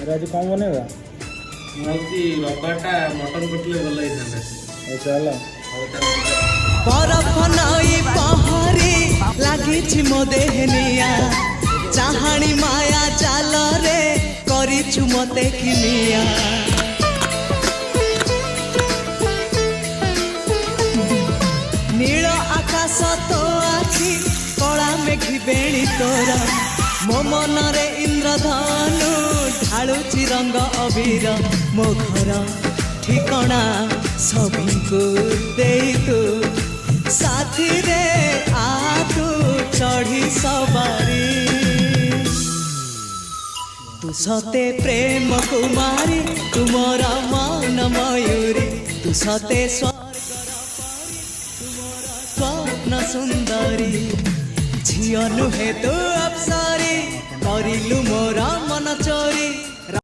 अरे आज कौन बनेगा? रविवारटा मटन कटले भल चल बरफ नई पहरी लागिछि मो देहनिया चाहाणी माया जाल रे करिछु मते किनिया नील आकाश तो आखि कला मेघी बेणी तोर मो मन रे इंद्रधनु ढालुची रंग अबीर मो घर ठिकଣା सभी देई तू साथी रे आ तू चढ़ी सवारी तू सते प्रेम कुमारी तुमर मन मयूरी तू सते स्वप्न सुंदरी झियो नुहे तू अप्सरी करिलु मोर मन चोरी